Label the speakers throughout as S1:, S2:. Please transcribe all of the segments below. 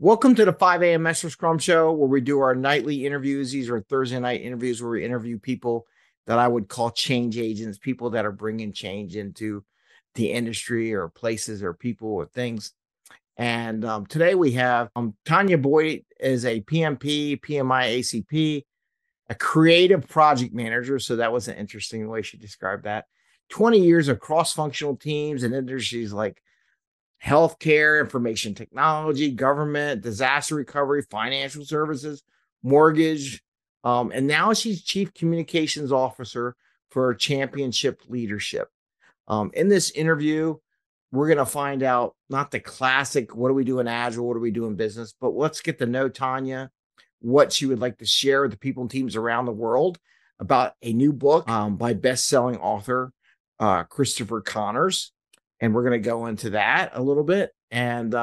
S1: Welcome to the 5 a.m. Mester Scrum Show, where we do our nightly interviews. These are Thursday night interviews where we interview people that I would call change agents, people that are bringing change into the industry or places or people or things. And today we have Tanya Boyd is a PMP, PMI-ACP, a creative project manager. So that was an interesting way she described that. 20 years of cross-functional teams in industries like healthcare, information technology, government, disaster recovery, financial services, mortgage. And now she's chief communications officer for championship leadership. In this interview, we're going to find out not the classic, what do we do in Agile? What do we do in business? But let's get to know Tanya, what she would like to share with the people and teams around the world about a new book by best-selling author Christopher Connors. And we're going to go into that a little bit. And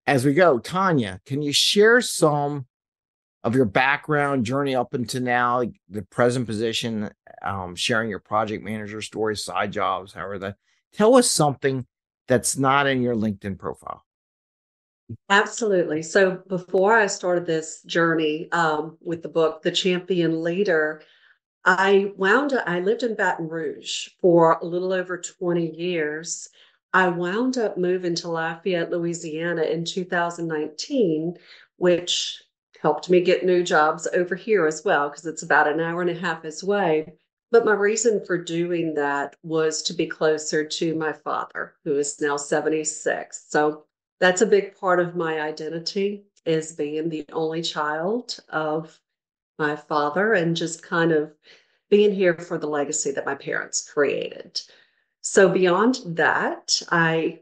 S1: as we go, Tanya, can you share some of your background journey up until now, the present position, sharing your project manager stories, side jobs, however that. Tell us something that's not in your LinkedIn profile.
S2: Absolutely. So before I started this journey with the book, The Champion Leader, I lived in Baton Rouge for a little over 20 years. I wound up moving to Lafayette, Louisiana in 2019, which helped me get new jobs over here as well, because it's about an hour and a half as way. But my reason for doing that was to be closer to my father, who is now 76. So that's a big part of my identity, is being the only child of my father and just kind of being here for the legacy that my parents created. So beyond that, I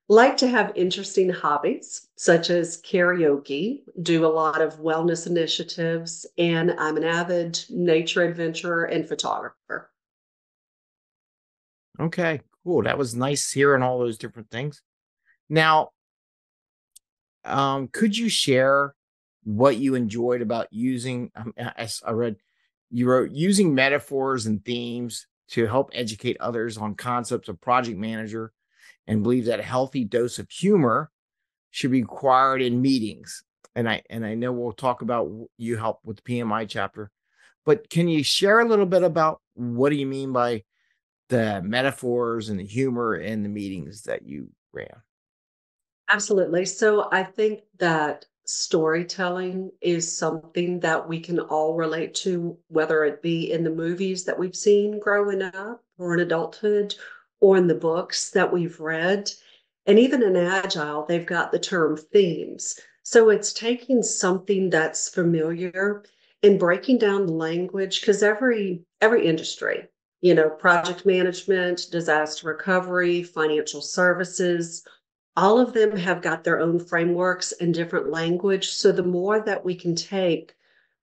S2: like to have interesting hobbies such as karaoke, do a lot of wellness initiatives, and I'm an avid nature adventurer and photographer.
S1: Okay, cool. That was nice hearing all those different things. Now, could you share what you enjoyed about using, as I read, you wrote using metaphors and themes to help educate others on concepts of project manager and believe that a healthy dose of humor should be required in meetings. And I know we'll talk about you help with the PMI chapter, but can you share a little bit about what do you mean by the metaphors and the humor in the meetings that you ran?
S2: Absolutely. So I think that storytelling is something that we can all relate to, whether it be in the movies that we've seen growing up or in adulthood or in the books that we've read. And even in Agile, they've got the term themes. So it's taking something that's familiar and breaking down the language, because every industry, project management, disaster recovery, financial services, all of them have got their own frameworks and different language. So the more that we can take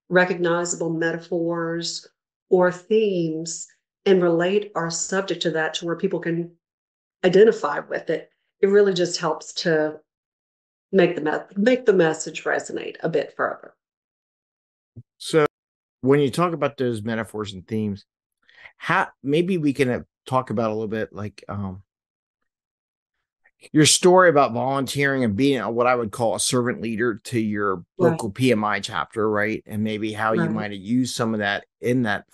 S2: recognizable metaphors or themes and relate our subject to that to where people can identify with it, it really just helps to make the message resonate a bit further.
S1: So when you talk about those metaphors and themes, how maybe we can talk about a little bit like your story about volunteering and being what I would call a servant leader to your
S2: Right,
S1: local PMI chapter, right? And maybe how you
S2: right.
S1: might have used some of that in that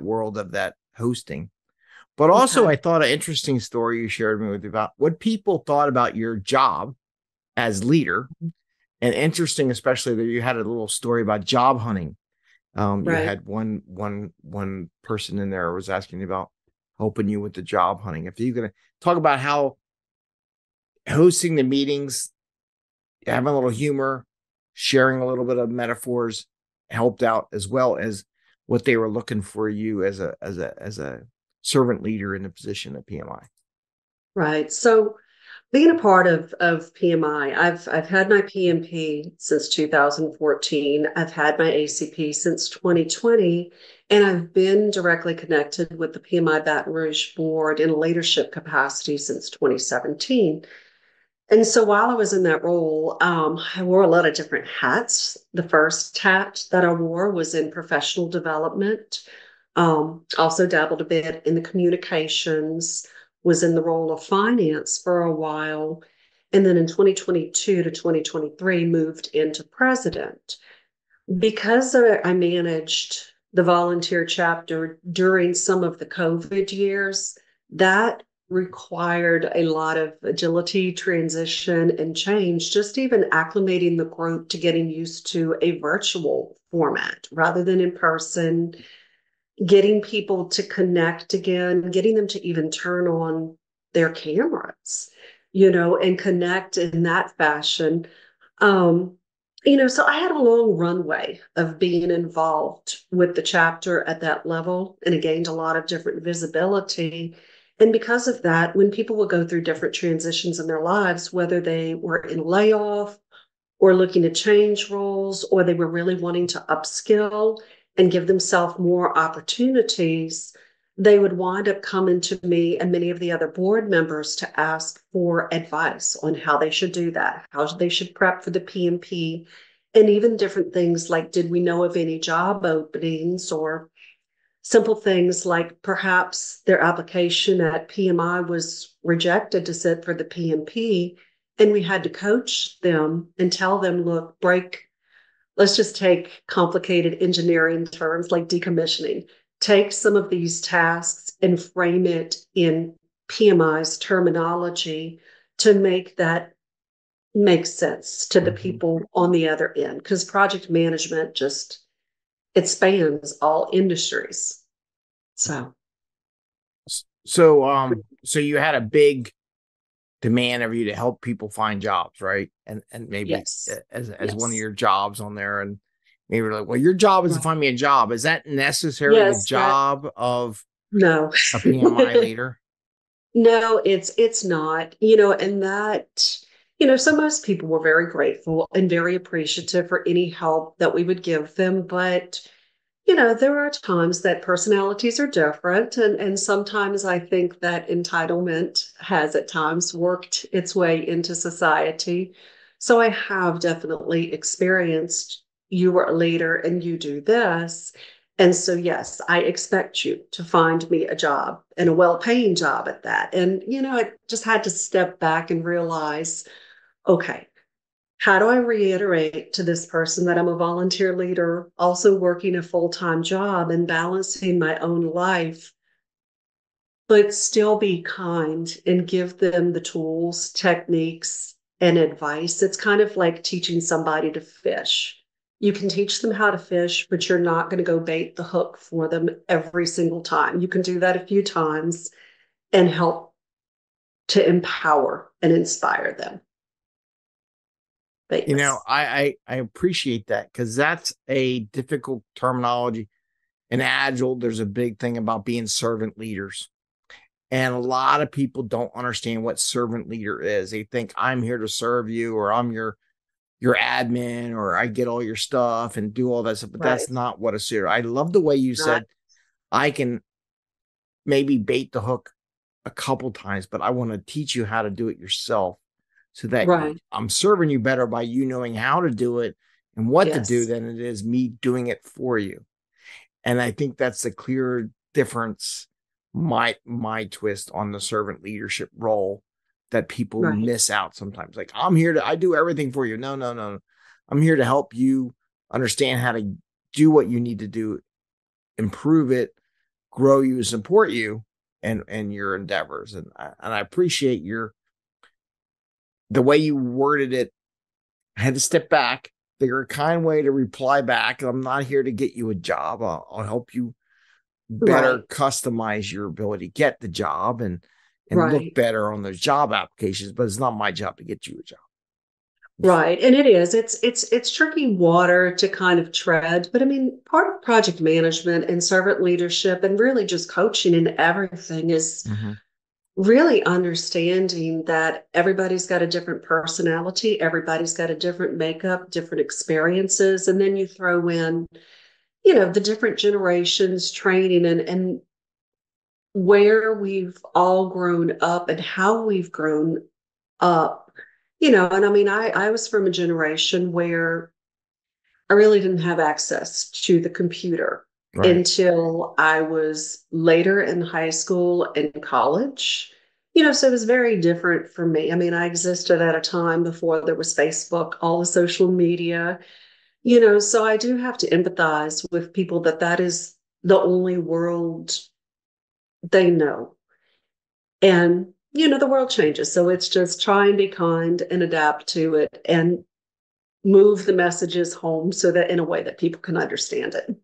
S1: world of that hosting. But also,
S2: Okay.
S1: I thought an interesting story you shared with me about what people thought about your job as leader, and interesting, especially that you had a little story about job hunting. You
S2: Right.
S1: had one person in there was asking you about helping you with the job hunting. If you could talk about how hosting the meetings, having a little humor, sharing a little bit of metaphors helped out, as well as what they were looking for you as a servant leader in the position at PMI.
S2: Right. So being a part of PMI, I've had my PMP since 2014. I've had my ACP since 2020, and I've been directly connected with the PMI Baton Rouge board in a leadership capacity since 2017. And so while I was in that role, I wore a lot of different hats. The first hat that I wore was in professional development. Also dabbled a bit in the communications, was in the role of finance for a while. And then in 2022 to 2023, moved into president. Because I managed the volunteer chapter during some of the COVID years, that required a lot of agility, transition, and change, just even acclimating the group to getting used to a virtual format rather than in person, getting people to connect again, getting them to even turn on their cameras, and connect in that fashion. Um, so I had a long runway of being involved with the chapter at that level, and it gained a lot of different visibility. And because of that, when people would go through different transitions in their lives, whether they were in layoff or looking to change roles, or they were really wanting to upskill and give themselves more opportunities, they would wind up coming to me and many of the other board members to ask for advice on how they should do that, how they should prep for the PMP, and even different things like, did we know of any job openings, or simple things like perhaps their application at PMI was rejected to sit for the PMP. And we had to coach them and tell them, look, let's just take complicated engineering terms like decommissioning. Take some of these tasks and frame it in PMI's terminology to make that make sense to the people on the other end. Because project management it spans all industries. So
S1: So you had a big demand of you to help people find jobs, right? And maybe
S2: yes,
S1: as one of
S2: yes,
S1: your jobs on there, and maybe you're like, well, your job is to
S2: right.
S1: find me a job. Is that necessarily the
S2: Yes, that
S1: job of
S2: no.
S1: a PMI leader?
S2: No, it's not, and that, so most people were very grateful and very appreciative for any help that we would give them. But, there are times that personalities are different. And sometimes I think that entitlement has at times worked its way into society. So I have definitely experienced, you were a leader and you do this. And so, yes, I expect you to find me a job, and a well-paying job at that. And, I just had to step back and realize, okay, how do I reiterate to this person that I'm a volunteer leader, also working a full-time job and balancing my own life, but still be kind and give them the tools, techniques, and advice? It's kind of like teaching somebody to fish. You can teach them how to fish, but you're not going to go bait the hook for them every single time. You can do that a few times and help to empower and inspire them. But
S1: You know,
S2: yes,
S1: I appreciate that, because that's a difficult terminology. In Agile, there's a big thing about being servant leaders. And a lot of people don't understand what servant leader is. They think I'm here to serve you, or I'm your admin, or I get all your stuff and do all that stuff. But
S2: right,
S1: that's not what a servant. I love the way you
S2: not
S1: said I can maybe bait the hook a couple times, but I want to teach you how to do it yourself, so that
S2: right.
S1: I'm serving you better by you knowing how to do it and what to do
S2: Yes,
S1: than it is me doing it for you. And I think that's the clear difference, my twist on the servant leadership role, that people
S2: right,
S1: miss out sometimes. Like, I do everything for you. No, no, no. I'm here to help you understand how to do what you need to do, improve it, grow you, support you, and your endeavors. And I appreciate the way you worded it. I had to step back, figure a kind way to reply back. I'm not here to get you a job. I'll help you better
S2: right,
S1: customize your ability to get the job, and look
S2: right.
S1: better on those job applications. But it's not my job to get you a job.
S2: Right. And it is. It's tricky water to kind of tread. But I mean, part of project management and servant leadership and really just coaching and everything is
S1: Mm-hmm.
S2: really understanding that everybody's got a different personality, everybody's got a different makeup, different experiences. And then you throw in, the different generations training and where we've all grown up and how we've grown up, and I mean, I was from a generation where I really didn't have access to the computer
S1: Right.
S2: until I was later in high school and college. So it was very different for me. I mean, I existed at a time before there was Facebook, all the social media, so I do have to empathize with people that is the only world they know. And, the world changes. So it's just try and be kind and adapt to it and move the messages home so that in a way that people can understand it.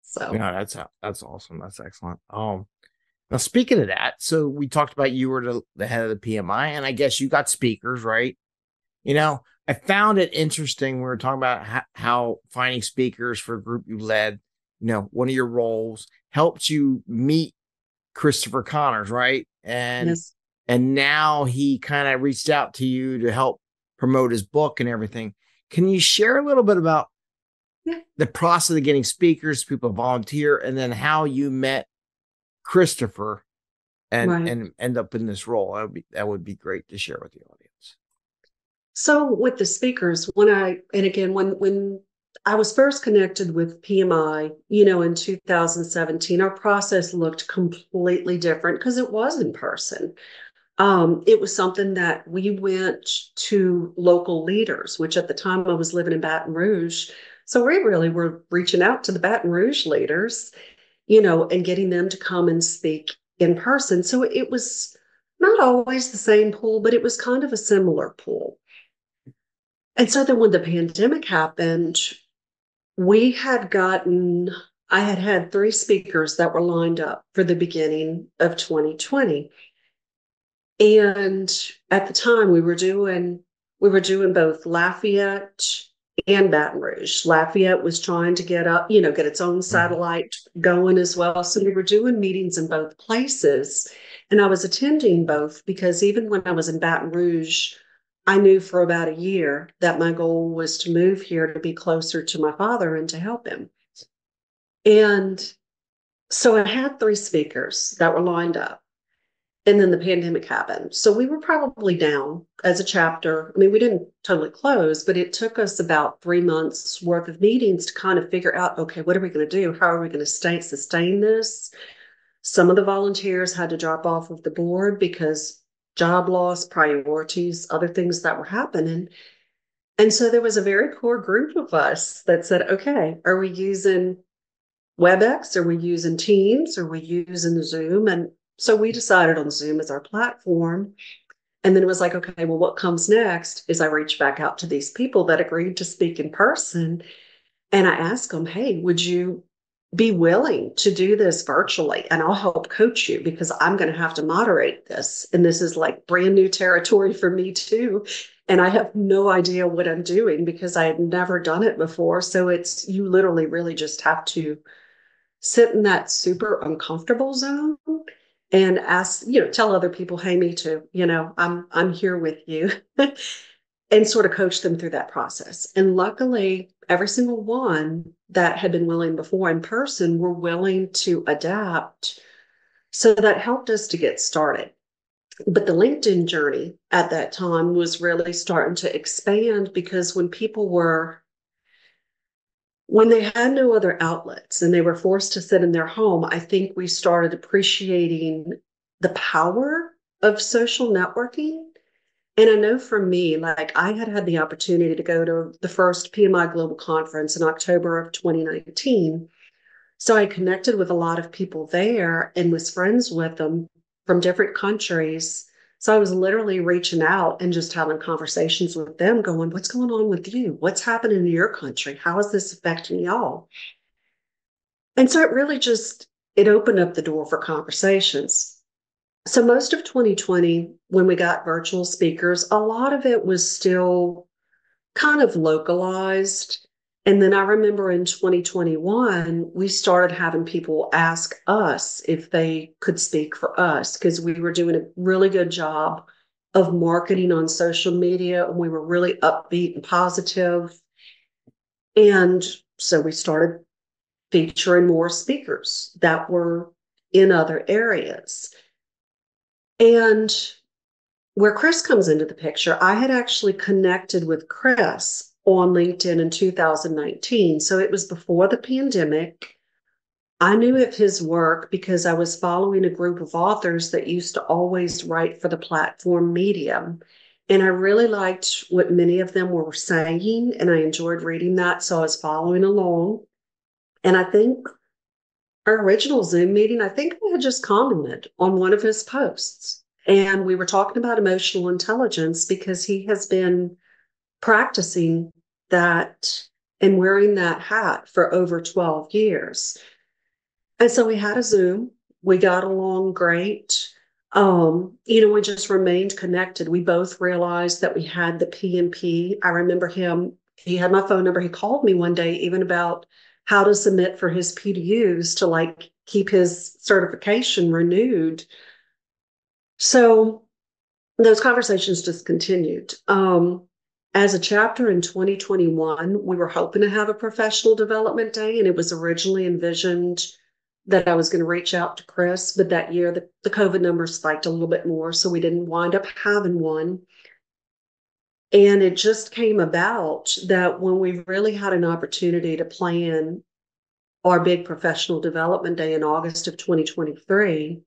S2: So,
S1: Yeah, that's awesome. That's excellent. Now speaking of that, so we talked about you were the head of the PMI, and I guess you got speakers, right? I found it interesting. We were talking about how finding speakers for a group you led, one of your roles helped you meet Christopher Connors, right?
S2: yes.
S1: And now he kind of reached out to you to help promote his book and everything. Can you share a little bit about
S2: Yeah.
S1: the process of getting speakers, people volunteer, and then how you met Christopher
S2: Right.
S1: and end up in this role? That would be great to share with the audience.
S2: So with the speakers, when I was first connected with PMI, in 2017, our process looked completely different because it was in person. It was something that we went to local leaders, which at the time I was living in Baton Rouge. So we really were reaching out to the Baton Rouge leaders, and getting them to come and speak in person. So it was not always the same pool, but it was kind of a similar pool. And so then when the pandemic happened, we had gotten, I had had three speakers that were lined up for the beginning of 2020. And at the time we were doing both Lafayette and Baton Rouge. Lafayette was trying to get up, get its own
S1: Mhm.
S2: satellite going as well. So we were doing meetings in both places. And I was attending both because even when I was in Baton Rouge, I knew for about a year that my goal was to move here to be closer to my father and to help him. And so I had three speakers that were lined up. And then the pandemic happened. So we were probably down as a chapter. I mean, we didn't totally close, but it took us about 3 months worth of meetings to kind of figure out, okay, what are we going to do? How are we going to sustain this? Some of the volunteers had to drop off of the board because job loss, priorities, other things that were happening. And so there was a very core group of us that said, okay, are we using WebEx? Are we using Teams? Are we using Zoom? And so we decided on Zoom as our platform. And then it was like, okay, well, what comes next is I reach back out to these people that agreed to speak in person. And I asked them, hey, would you be willing to do this virtually? And I'll help coach you because I'm going to have to moderate this. And this is like brand new territory for me too. And I have no idea what I'm doing because I had never done it before. So you literally really just have to sit in that super uncomfortable zone and ask, tell other people, hey, me too, I'm here with you and sort of coach them through that process. And luckily, every single one that had been willing before in person were willing to adapt. So that helped us to get started. But the LinkedIn journey at that time was really starting to expand because when they had no other outlets and they were forced to sit in their home, I think we started appreciating the power of social networking. And I know for me, like I had had the opportunity to go to the first PMI Global Conference in October of 2019. So I connected with a lot of people there and was friends with them from different countries. So I was literally reaching out and just having conversations with them, going, what's going on with you? What's happening in your country? How is this affecting y'all? And so it opened up the door for conversations. So most of 2020, when we got virtual speakers, a lot of it was still kind of localized. And then I remember in 2021, we started having people ask us if they could speak for us because we were doing a really good job of marketing on social media and we were really upbeat and positive. And so we started featuring more speakers that were in other areas. And where Chris comes into the picture, I had actually connected with Chris on LinkedIn in 2019. So it was before the pandemic. I knew of his work because I was following a group of authors that used to always write for the platform Medium. And I really liked what many of them were saying, and I enjoyed reading that. So I was following along. And I think our original Zoom meeting, I think I had just commented on one of his posts. And we were talking about emotional intelligence because he has been practicing that and wearing that hat for over 12 years. And so we had a Zoom. We got along great. We just remained connected. We both realized that we had the PMP. I remember he had my phone number. He called me one day even about how to submit for his PDUs to like keep his certification renewed. So those conversations just continued. As a chapter in 2021, we were hoping to have a professional development day, and it was originally envisioned that I was going to reach out to Chris, but that year the COVID numbers spiked a little bit more, so we didn't wind up having one. And it just came about that when we really had an opportunity to plan our big professional development day in August of 2023,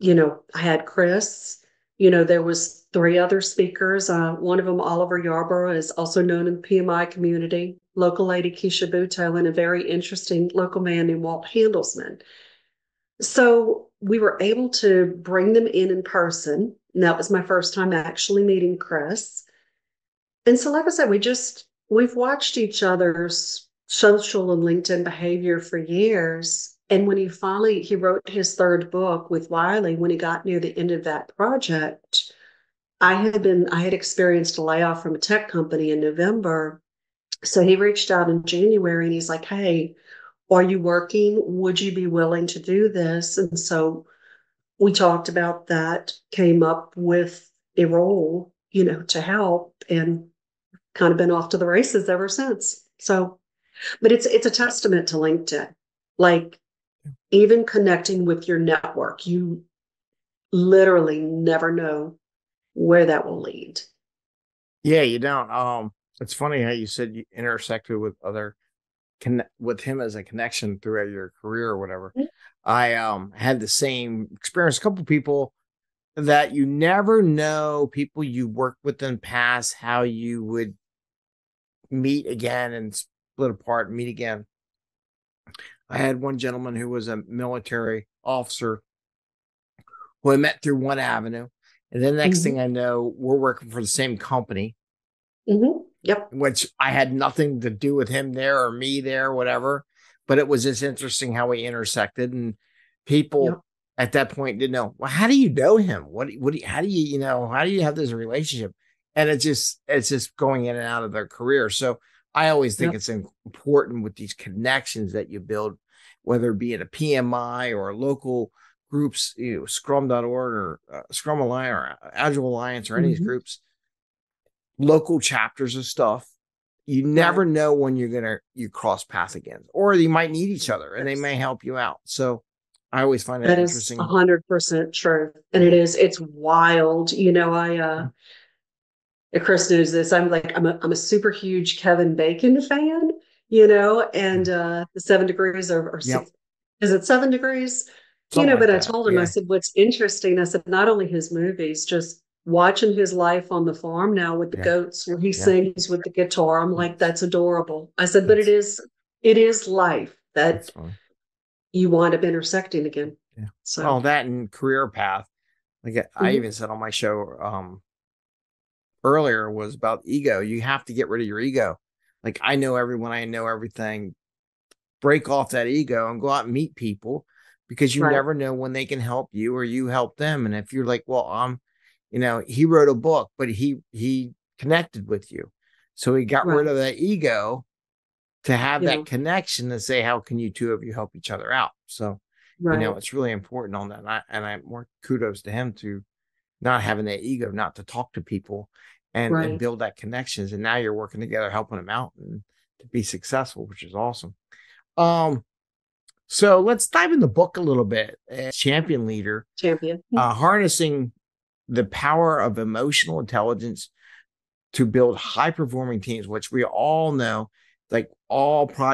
S2: I had Chris, there was three other speakers. One of them, Oliver Yarborough, is also known in the PMI community, local lady Keisha Buto, and a very interesting local man named Walt Handelsman. So we were able to bring them in person. And that was my first time actually meeting Chris. And so, like I said, we've watched each other's social and LinkedIn behavior for years. And when he wrote his third book with Wiley, when he got near the end of that project, I had experienced a layoff from a tech company in November. So he reached out in January and he's like, "Hey, are you working? Would you be willing to do this?" And so we talked about that, came up with a role, to help, and kind of been off to the races ever since. So, but it's a testament to LinkedIn. Like, even connecting with your network, you literally never know where that will lead.
S1: Yeah, you don't. It's funny how you said you intersected with with him as a connection throughout your career or whatever. I had the same experience. A couple people that you never know, people you worked with in the past, how you would meet again and split apart and meet again. I had one gentleman who was a military officer who I met through one avenue. And then the next thing I know, we're working for the same company.
S2: Yep.
S1: Which I had nothing to do with him there or me there, whatever. But it was just interesting how we intersected, and people at that point didn't know, well, how do you know him? How do how do you have this relationship? And it's just going in and out of their career. So I always think it's important with these connections that you build, whether it be at a PMI or local groups, Scrum.org or Scrum Alliance or Agile Alliance or any of these groups, local chapters of stuff. You never know when you cross paths again, or you might need each other and they may help you out. So I always find that interesting.
S2: Is 100% true. And it's wild. Chris knows this. I'm a super huge Kevin Bacon fan, and the 7 degrees or six, is it 7 degrees?
S1: Something
S2: but
S1: like
S2: I told him, I said, what's interesting, I said, not only his movies, just watching his life on the farm now with the goats where he sings with the guitar. I'm like, that's adorable. I said, but it is life that you wind up intersecting again.
S1: Yeah.
S2: So
S1: well, that and career path. Like I even said on my show earlier was about ego. You have to get rid of your ego. Like I know everyone, I know everything. Break off that ego and go out and meet people, because you never know when they can help you or you help them. And if you're like, well, he wrote a book, but he connected with you. So he got rid of that ego to have that connection to say, how can you two of you help each other out? So, it's really important on that. And I more kudos to him to not having that ego, not to talk to people and build that connections. And now you're working together, helping them out and to be successful, which is awesome. So let's dive in the book a little bit. Champion leader, harnessing the power of emotional intelligence to build high performing teams, which we all know like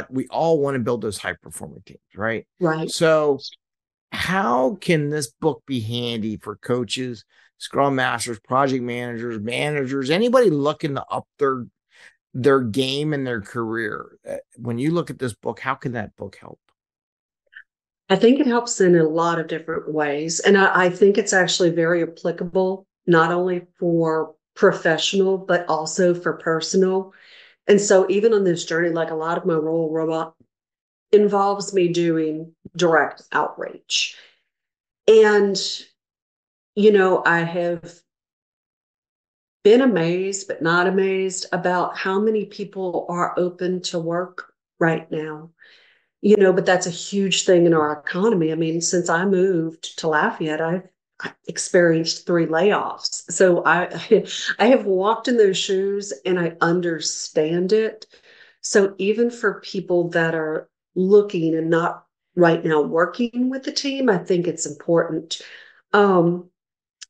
S1: we all want to build those high performing teams, right?
S2: Right.
S1: So how can this book be handy for coaches, scrum masters, project managers, anybody looking to up their game and their career? When you look at this book, how can that book help?
S2: I think it helps in a lot of different ways. And I think it's actually very applicable, not only for professional, but also for personal. And so even on this journey, like a lot of my role robot involves me doing direct outreach. And, I have been amazed, but not amazed about how many people are open to work right now. But that's a huge thing in our economy. I mean, since I moved to Lafayette, I've experienced 3 layoffs. So I have walked in those shoes and I understand it. So even for people that are looking and not right now working with the team, I think it's important. Um,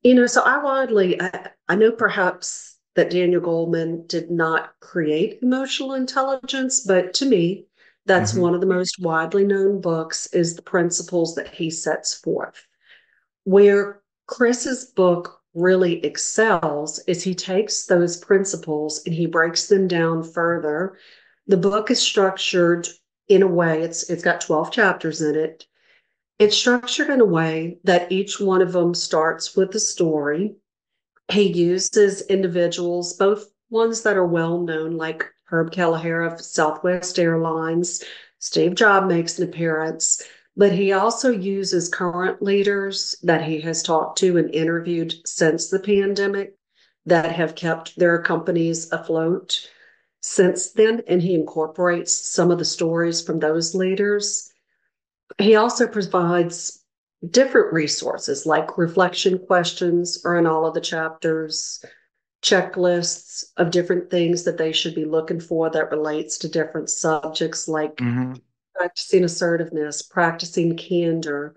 S2: so I know perhaps that Daniel Goleman did not create emotional intelligence, but to me, that's
S1: Mm-hmm.
S2: one of the most widely known books is the principles that he sets forth. Where Chris's book really excels is he takes those principles and he breaks them down further. The book is structured in a way, it's got 12 chapters in it. It's structured in a way that each one of them starts with a story. He uses individuals, both ones that are well known, like Herb Kelleher of Southwest Airlines. Steve Jobs makes an appearance, but he also uses current leaders that he has talked to and interviewed since the pandemic that have kept their companies afloat since then. And he incorporates some of the stories from those leaders. He also provides different resources like reflection questions are in all of the chapters, checklists of different things that they should be looking for that relates to different subjects like
S1: Mm-hmm.
S2: practicing assertiveness, practicing candor,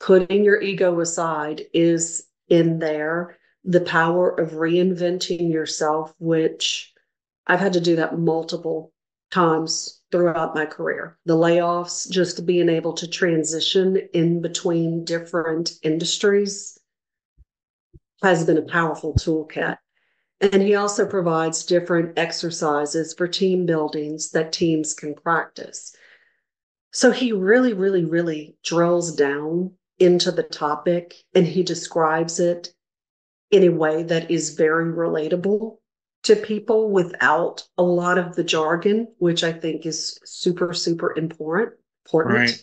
S2: putting your ego aside is in there. The power of reinventing yourself, which I've had to do that multiple times throughout my career. The layoffs, just being able to transition in between different industries has been a powerful toolkit. And he also provides different exercises for team buildings that teams can practice. So he really, really, really drills down into the topic and he describes it in a way that is very relatable to people without a lot of the jargon, which I think is super, super
S1: Right.
S2: important.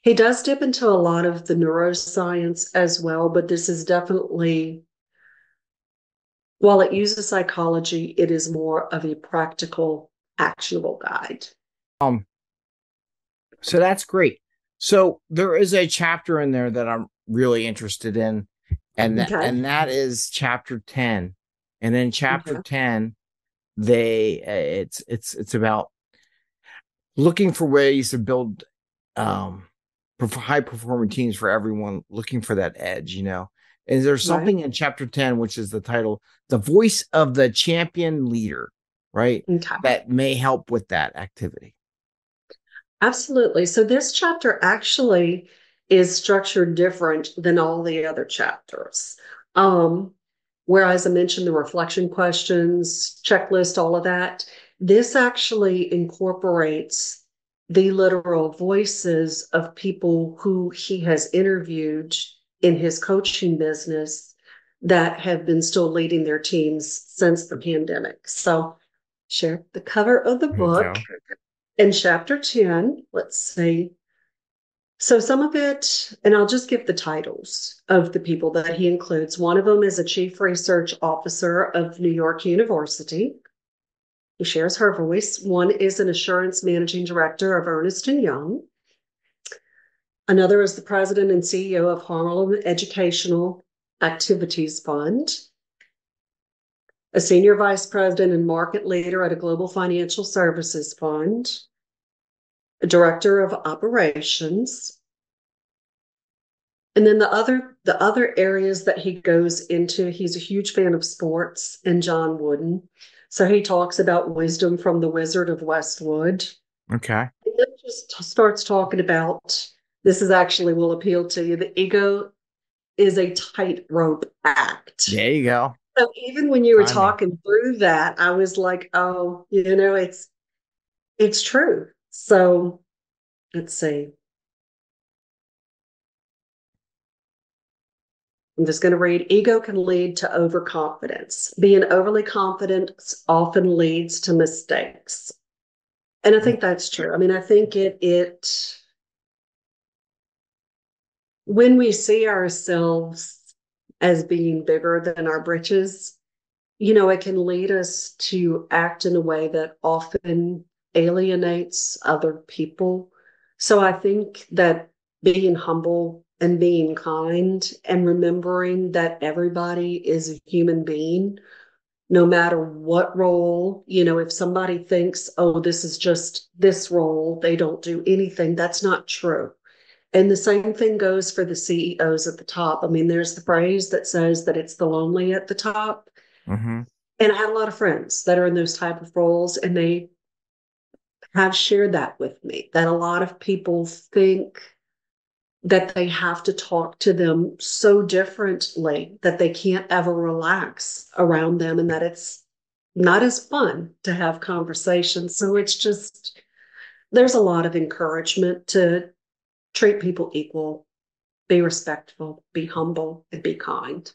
S2: He does dip into a lot of the neuroscience as well, but this is definitely, while it uses psychology, it is more of a practical, actionable guide.
S1: Um, so that's great. So there is a chapter in there that I'm really interested in, and
S2: Okay.
S1: that is chapter 10. And in chapter
S2: Okay.
S1: 10, it's about looking for ways to build um high performing teams for everyone looking for that edge, is there
S2: Right.
S1: something in chapter 10, which is the title, the voice of the champion leader, right,
S2: Okay.
S1: that may help with that activity?
S2: Absolutely. So this chapter actually is structured different than all the other chapters. Um, whereas I mentioned the reflection questions, checklist, all of that, this actually incorporates the literal voices of people who he has interviewed in his coaching business that have been still leading their teams since the pandemic. So share the cover of the
S1: There you
S2: book.
S1: go.
S2: In chapter 10, let's see. So some of it, and I'll just give the titles of the people that he includes. One of them is a chief research officer of New York University, who shares her voice. One is an assurance managing director of Ernst & Young. Another is the president and CEO of Harlem Educational Activities Fund. A senior vice president and market leader at a global financial services fund. A director of operations, And then the other areas that he goes into, he's a huge fan of sports and John Wooden. So he talks about wisdom from the Wizard of Westwood.
S1: Okay.
S2: And then just starts talking about this is actually will appeal to you. The ego is a tightrope act.
S1: There you go.
S2: So even when you were
S1: Timing.
S2: talking through that, I was like, oh, it's true. So let's see. I'm just going to read. Ego can lead to overconfidence. Being overly confident often leads to mistakes. And I think that's true. I mean, I think it when we see ourselves as being bigger than our britches, it can lead us to act in a way that often alienates other people. So I think that being humble and being kind and remembering that everybody is a human being, no matter what role, if somebody thinks, oh, this is just this role, they don't do anything, that's not true. And the same thing goes for the CEOs at the top. I mean, there's the phrase that says that it's the lonely at the top.
S1: Mm-hmm.
S2: And I have a lot of friends that are in those type of roles, and they have shared that with me, that a lot of people think that they have to talk to them so differently that they can't ever relax around them, and that it's not as fun to have conversations. So it's just, there's a lot of encouragement to treat people equal, be respectful, be humble, and be kind.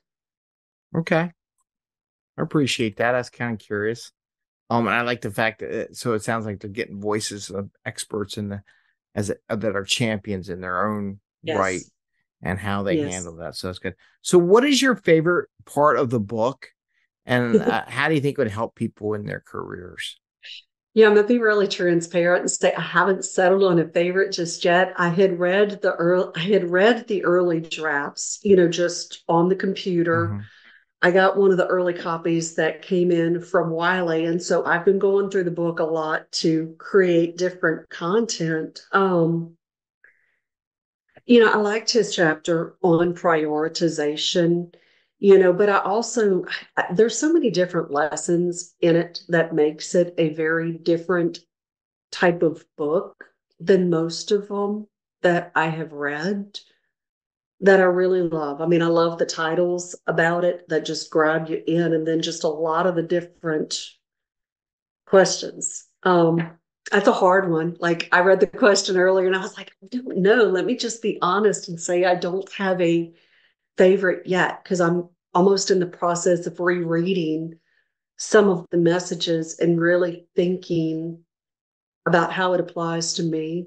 S1: Okay. I appreciate that. That's kind of curious. And I like the fact that so it sounds like they're getting voices of experts in the that are champions in their own right
S2: Yes.
S1: and how they
S2: Yes.
S1: handle that. So that's good. So, what is your favorite part of the book, and how do you think it would help people in their careers?
S2: Yeah, I'm gonna be really transparent and say I haven't settled on a favorite just yet. I had read the early drafts, just on the computer.
S1: Mm-hmm.
S2: I got one of the early copies that came in from Wiley, and so I've been going through the book a lot to create different content. I liked his chapter on prioritization, but there's so many different lessons in it that makes it a very different type of book than most of them that I have read that I really love. I mean, I love the titles about it that just grab you in, and then just a lot of the different questions. That's a hard one. Like, I read the question earlier and I was like, I don't know. Let me just be honest and say I don't have a favorite yet, because I'm almost in the process of rereading some of the messages and really thinking about how it applies to me.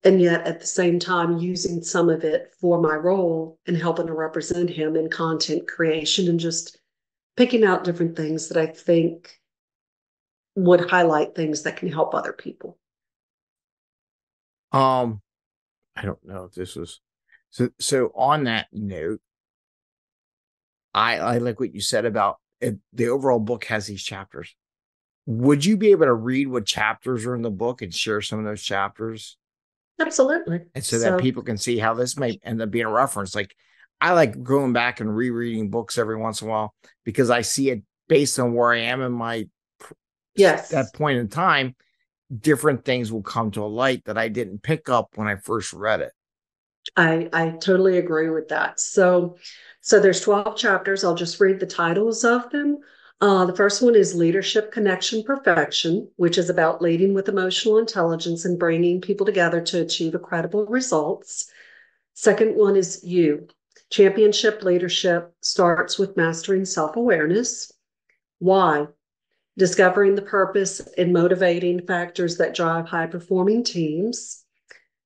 S2: And yet at the same time, using some of it for my role and helping to represent him in content creation, and just picking out different things that I think would highlight things that can help other people.
S1: Um, I don't know if this was so. So on that note, I like what you said about it. The overall book has these chapters. Would you be able to read what chapters are in the book and share some of those chapters?
S2: Absolutely.
S1: And so that
S2: So,
S1: people can see how this may end up being a reference. Like I like going back and rereading books every once in a while because I see it based on where I am in my that
S2: yes,
S1: point in time. Different things will come to a light that I didn't pick up when I first read it.
S2: I totally agree with that. So there's 12 chapters. I'll just read the titles of them. The first one is Leadership Connection Perfection, which is about leading with emotional intelligence and bringing people together to achieve incredible results. Second one is You. Championship leadership starts with mastering self-awareness. Why? Discovering the purpose and motivating factors that drive high-performing teams.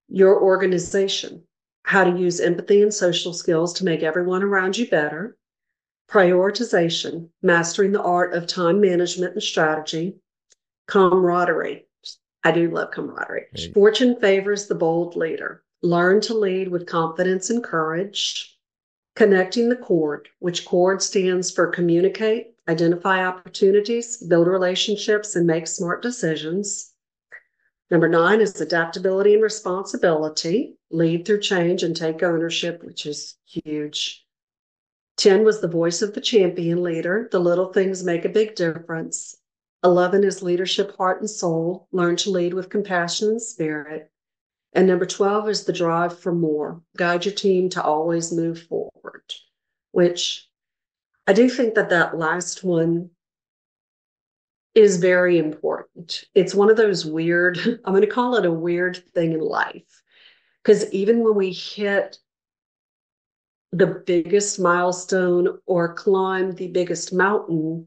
S2: Your organization, how to use empathy and social skills to make everyone around you better. Prioritization, mastering the art of time management and strategy. Camaraderie, I do love camaraderie.
S1: Right.
S2: Fortune favors the bold leader. Learn to lead with confidence and courage. Connecting the cord, which cord stands for communicate, identify opportunities, build relationships, and make smart decisions. Number 9 is adaptability and responsibility, lead through change and take ownership, which is huge. 10 was the voice of the champion leader. The little things make a big difference. 11 is leadership, heart, and soul. Learn to lead with compassion and spirit. And number 12 is the drive for more. Guide your team to always move forward, which I do think that that last one is very important. It's one of those weird, I'm going to call it a weird thing in life. Because even when we hit the biggest milestone or climb the biggest mountain,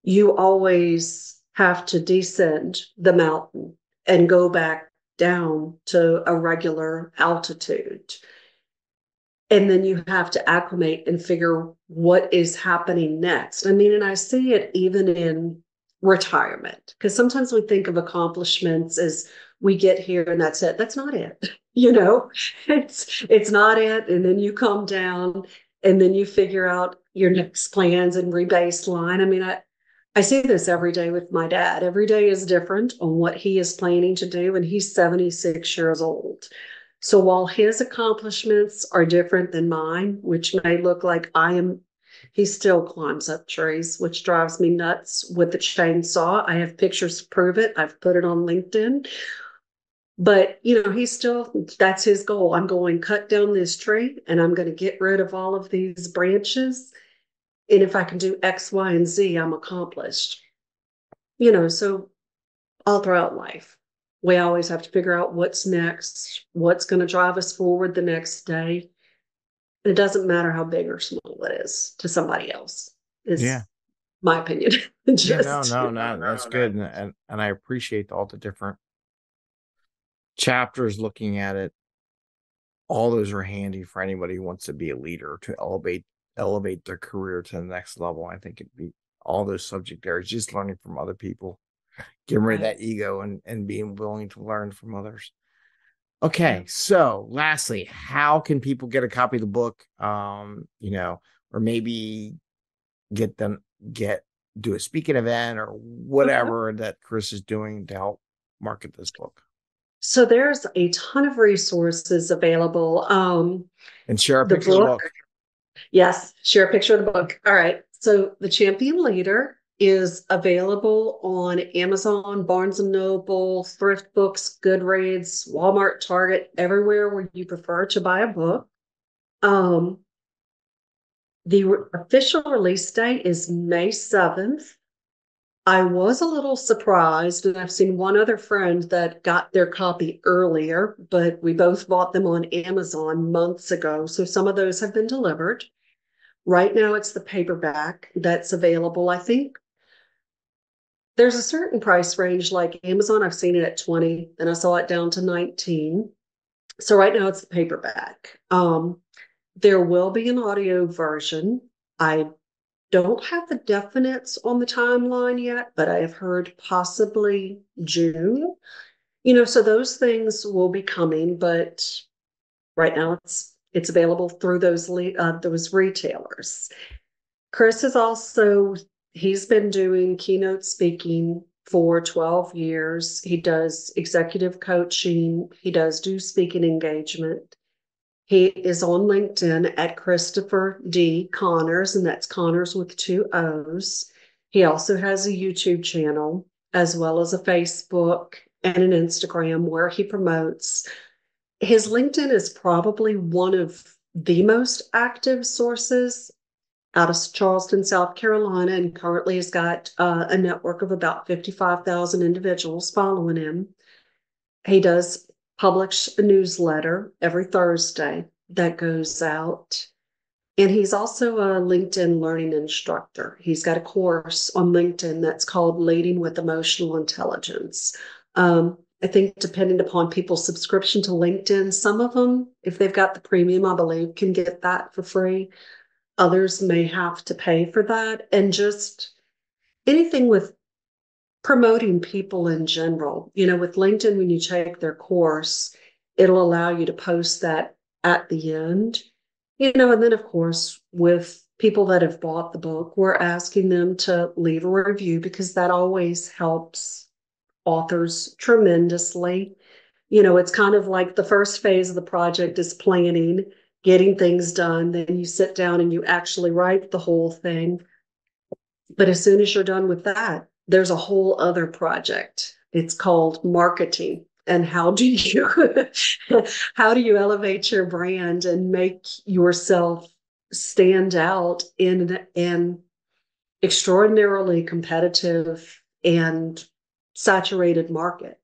S2: you always have to descend the mountain and go back down to a regular altitude. And then you have to acclimate and figure what is happening next. I mean, and I see it even in retirement, because sometimes we think of accomplishments as we get here and that's it. That's not it. You know, it's not it. And then you come down and then you figure out your next plans and rebaseline. I mean, I see this every day with my dad. Every day is different on what he is planning to do, and he's 76 years old. So while his accomplishments are different than mine, which may look like he still climbs up trees, which drives me nuts with the chainsaw. I have pictures to prove it. I've put it on LinkedIn. But, that's his goal. I'm going to cut down this tree and I'm going to get rid of all of these branches. And if I can do X, Y, and Z, I'm accomplished. So all throughout life, we always have to figure out what's next, what's going to drive us forward the next day. And it doesn't matter how big or small it is to somebody else, is my opinion.
S1: No, that's good. And I appreciate all the different chapters looking at it. All those are handy for anybody who wants to be a leader, to elevate their career to the next level. I think it'd be all those subject areas, just learning from other people, getting rid of that ego and being willing to learn from others. Okay. So lastly, how can people get a copy of the book? Or maybe do a speaking event or whatever that Chris is doing to help market this book.
S2: So there's a ton of resources available.
S1: And share a picture of the book.
S2: Yes, share a picture of the book. All right. So The Champion Leader is available on Amazon, Barnes & Noble, Thrift Books, Goodreads, Walmart, Target, everywhere where you prefer to buy a book. The official release date is May 7th. I was a little surprised, and I've seen one other friend that got their copy earlier, but we both bought them on Amazon months ago. So some of those have been delivered. Right now, it's the paperback that's available. I think there's a certain price range, like Amazon. I've seen it at 20, and I saw it down to 19. So right now, it's the paperback. There will be an audio version. I don't have the definites on the timeline yet, but I have heard possibly June. So those things will be coming, but right now it's available through those retailers. Chris he's been doing keynote speaking for 12 years. He does executive coaching. He does do speaking engagement. He is on LinkedIn at Christopher D. Connors, and that's Connors with 2 O's. He also has a YouTube channel, as well as a Facebook and an Instagram where he promotes. His LinkedIn is probably one of the most active sources out of Charleston, South Carolina, and currently has got a network of about 55,000 individuals following him. He does publish a newsletter every Thursday that goes out. And he's also a LinkedIn learning instructor. He's got a course on LinkedIn that's called Leading with Emotional Intelligence. I think depending upon people's subscription to LinkedIn, some of them, if they've got the premium, I believe, can get that for free. Others may have to pay for that. And just anything with promoting people in general. With LinkedIn, when you take their course, it'll allow you to post that at the end. And then, of course, with people that have bought the book, we're asking them to leave a review, because that always helps authors tremendously. You know, it's kind of like the first phase of the project is planning, getting things done. Then you sit down and you actually write the whole thing. But as soon as you're done with that, there's a whole other project. It's called marketing. And how do you how do you elevate your brand and make yourself stand out in an extraordinarily competitive and saturated market?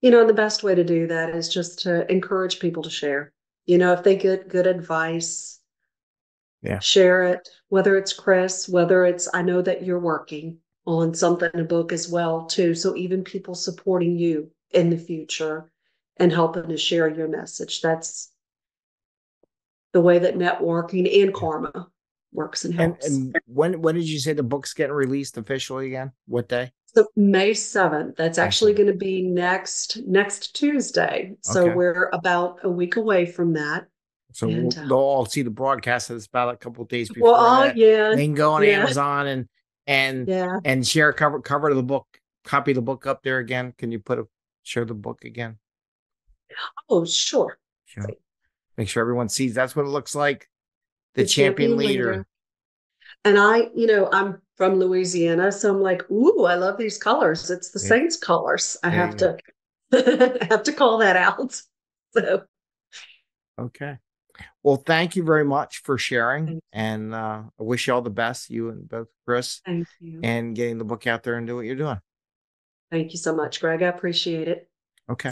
S2: You know, and the best way to do that is just to encourage people to share. You know, if they get good advice,
S1: Yeah.
S2: share it, whether it's Chris, whether it's, I know that you're working on something, a book as well, too. So even people supporting you in the future and helping to share your message. That's the way that networking and
S1: Yeah.
S2: karma works and
S1: And
S2: helps.
S1: and when did you say the book's getting released officially again? What day?
S2: So May 7th, that's
S1: May
S2: actually
S1: 7th.
S2: going to be next Tuesday. So
S1: Okay.
S2: we're about a week away from that.
S1: So
S2: And
S1: they'll all see the broadcast of this about a couple of days
S2: well,
S1: before
S2: oh
S1: that.
S2: yeah,
S1: They can go on
S2: yeah,
S1: Amazon and
S2: yeah.
S1: and share a cover of the book, copy the book up there again. Can you share the book again?
S2: Oh, sure.
S1: Sure. Make sure everyone sees that's what it looks like. The
S2: The
S1: champion
S2: champion leader.
S1: leader.
S2: And I, you know, I'm from Louisiana, so I'm like, ooh, I love these colors. It's the
S1: Yeah,
S2: Saints colors. I
S1: there
S2: have
S1: you go.
S2: to I have to call that out. So
S1: Okay. Well, thank you very much for sharing.
S2: thank you.
S1: And I wish you all the best, you and both Chris,
S2: Thank you.
S1: and getting the book out there and do what you're doing.
S2: Thank you so much, Greg. I appreciate it.
S1: Okay.